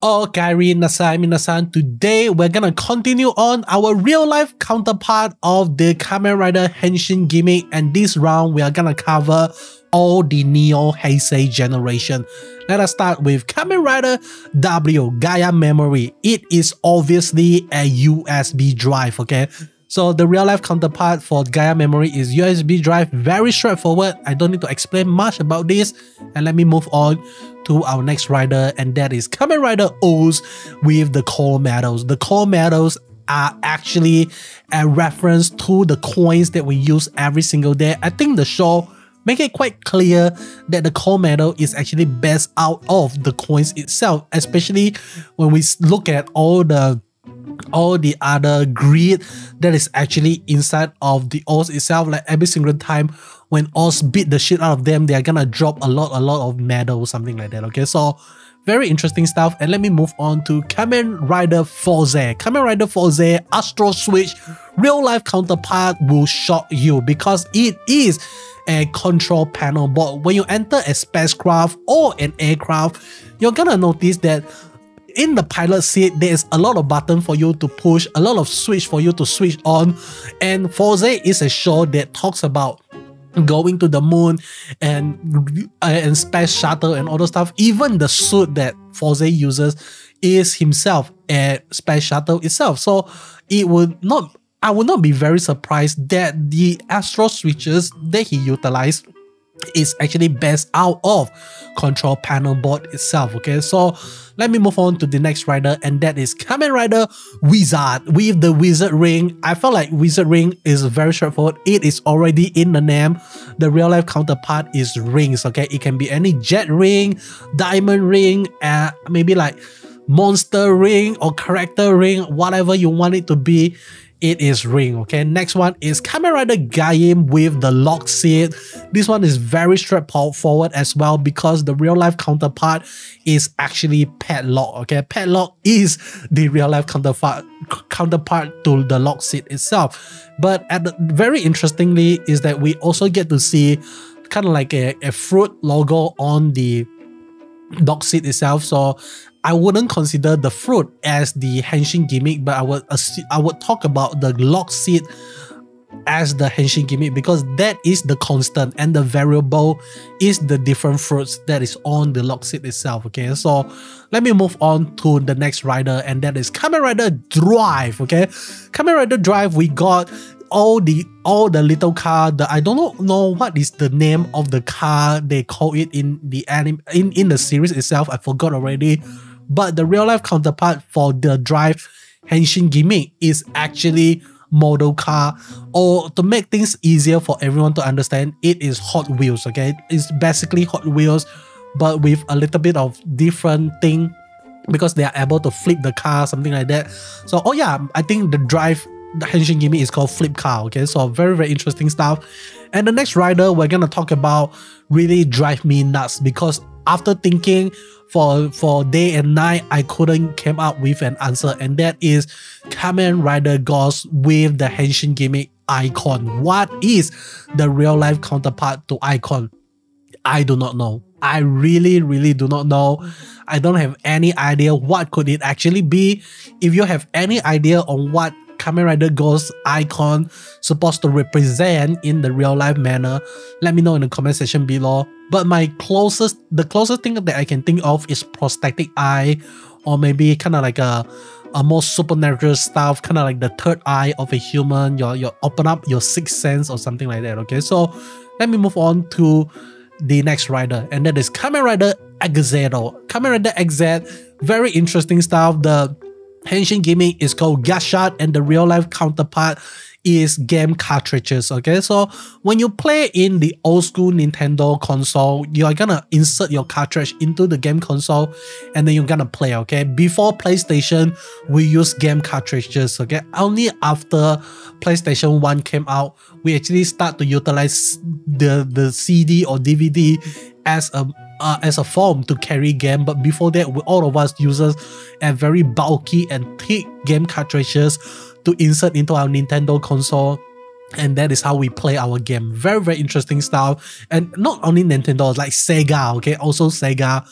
Okay, minasan, today we're gonna continue on our real-life counterpart of the Kamen Rider Henshin Gimmick, and this round we are gonna cover all the Neo Heisei generation. Let us start with Kamen Rider W Gaia Memory. It is obviously a USB drive, okay? So the real-life counterpart for Gaia Memory is USB drive. Very straightforward. I don't need to explain much about this. And let me move on to our next rider, and that is Kamen Rider O's with the core medals. The core medals are actually a reference to the coins that we use every single day. I think the show make it quite clear that the core medal is actually based out of the coins itself, especially when we look at all the other grid that is actually inside of the O's itself. Like every single time when O's beat the shit out of them, they are gonna drop a lot of medals, something like that. Okay, so very interesting stuff. And let me move on to Kamen Rider Forze. Kamen Rider Forze Astro Switch real life counterpart will shock you because it is a control panel board. When you enter a spacecraft or an aircraft, you're gonna notice that in the pilot seat, there is a lot of button for you to push, a lot of switch for you to switch on. And Forze is a show that talks about going to the moon and space shuttle and all the stuff. Even the suit that Forze uses is himself a space shuttle itself. So I would not be very surprised that the Astro switches that he utilized is actually based out of control panel board itself. Okay, so let me move on to the next rider, and that is Kamen Rider Wizard with the Wizard Ring. I felt like Wizard Ring is very straightforward. It is already in the name. The real life counterpart is rings. Okay, it can be any jet ring, diamond ring, maybe like monster ring or character ring, whatever you want it to be. It is ring. Okay, next one is Kamen Rider Gaim with the lock seat. This one is very straightforward as well because the real life counterpart is actually padlock. Okay, padlock is the real life counterpart to the lock seat itself. But very interestingly is that we also get to see kind of like a fruit logo on the lock seat itself. So I wouldn't consider the fruit as the Henshin Gimmick, but I would talk about the lock seat as the Henshin Gimmick because that is the constant and the variable is the different fruits that is on the lock seat itself. Okay, so let me move on to the next rider, and that is Kamen Rider Drive. Okay, Kamen Rider Drive, we got all the little car. I don't know what is the name of the car they call it in the anime in the series itself. I forgot already. But the real life counterpart for the Drive Henshin Gimmick is actually model car, or to make things easier for everyone to understand, it is Hot Wheels. Okay, it's basically Hot Wheels but with a little bit of different thing because they are able to flip the car, something like that. So oh yeah, I think the Henshin Gimmick is called Flip Car. Okay, so very interesting stuff. And the next rider we're gonna talk about really drive me nuts because after thinking for day and night, I couldn't come up with an answer, and that is Kamen Rider Ghost with the Henshin Gimmick Icon. What is the real life counterpart to Icon? I do not know. I really do not know. I don't have any idea what could it actually be. If you have any idea on what Kamen Rider Ghost Icon supposed to represent in the real life manner, let me know in the comment section below. But the closest thing that I can think of is prosthetic eye, or maybe kind of like a more supernatural stuff, kind of like the third eye of a human. You open up your sixth sense or something like that. Okay, so let me move on to the next rider, and that is Kamen Rider Exedo. Kamen Rider Exed, very interesting stuff. The Henshin Gimmick is called Gashat, and the real life counterpart is game cartridges. Okay, so when you play in the old school Nintendo console, you are gonna insert your cartridge into the game console and then you're gonna play. Okay, before PlayStation we use game cartridges. Okay, only after PlayStation 1 came out we actually start to utilize the CD or DVD as a form to carry game. But before that, all of us uses a very bulky and thick game cartridges to insert into our Nintendo console, and that is how we play our game. Very interesting stuff. And not only Nintendo, like Sega. Okay, also Sega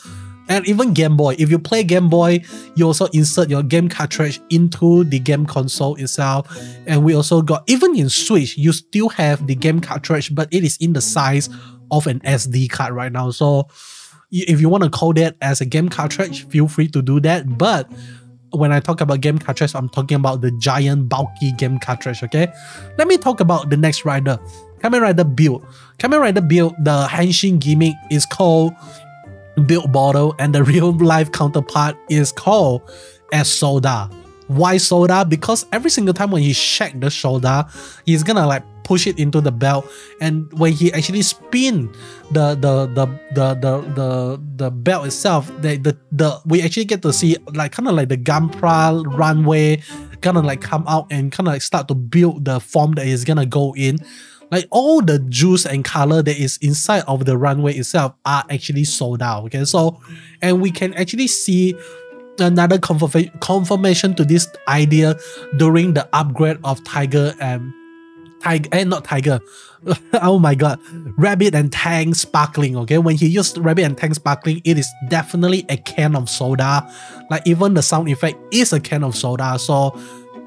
And even Game Boy, if you play Game Boy, you also insert your game cartridge into the game console itself. And we also got, even in Switch, you still have the game cartridge, but it is in the size of an SD card right now. So if you want to code it as a game cartridge, feel free to do that. But when I talk about game cartridge, I'm talking about the giant bulky game cartridge, okay? Let me talk about the next rider, Kamen Rider Build. Kamen Rider Build, the Henshin Gimmick is called Build Bottle, and the real life counterpart is called as Soda. Why Soda? Because every single time when he shake the shoulder, he's gonna like push it into the belt, and when he actually spin the belt itself, we actually get to see like kind of like the Gunpla runway kind of like come out and kind of like start to build the form that is gonna go in. Like all the juice and color that is inside of the runway itself are actually sold out. Okay, so and we can actually see another confirmation to this idea during the upgrade of Tiger and not Tiger. Oh my god, Rabbit and Tang Sparkling. Okay, when he used Rabbit and Tang Sparkling, it is definitely a can of soda. Like even the sound effect is a can of soda. So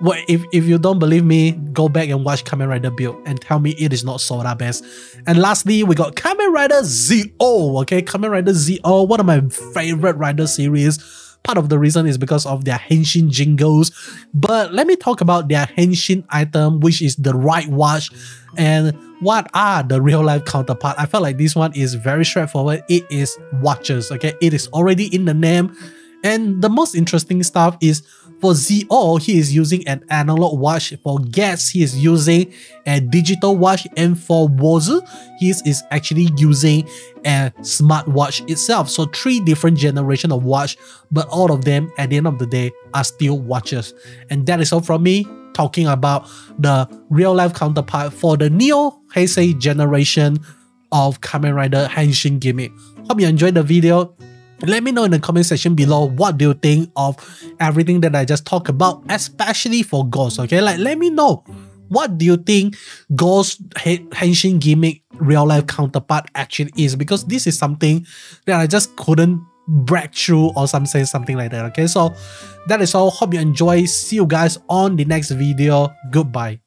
if you don't believe me, go back and watch Kamen Rider Build and tell me it is not soda best. And lastly, we got Kamen Rider ZO. Okay, Kamen Rider ZO, one of my favorite rider series. Part of the reason is because of their Henshin jingles. But let me talk about their Henshin item, which is the right watch. And what are the real life counterpart? I felt like this one is very straightforward. It is watches. Okay, it is already in the name. And the most interesting stuff is for ZO, he is using an analog watch. For Guess, he is using a digital watch. And for Wozu, he is actually using a smartwatch itself. So 3 different generations of watch, but all of them at the end of the day are still watches. And that is all from me talking about the real life counterpart for the Neo Heisei generation of Kamen Rider Henshin Gimmick. Hope you enjoyed the video. Let me know in the comment section below what do you think of everything that I just talked about, especially for Ghost, okay? Like, let me know what do you think Ghost Henshin Gimmick real life counterpart actually is, because this is something that I just couldn't break through or something like that, okay? So that is all. Hope you enjoy. See you guys on the next video. Goodbye.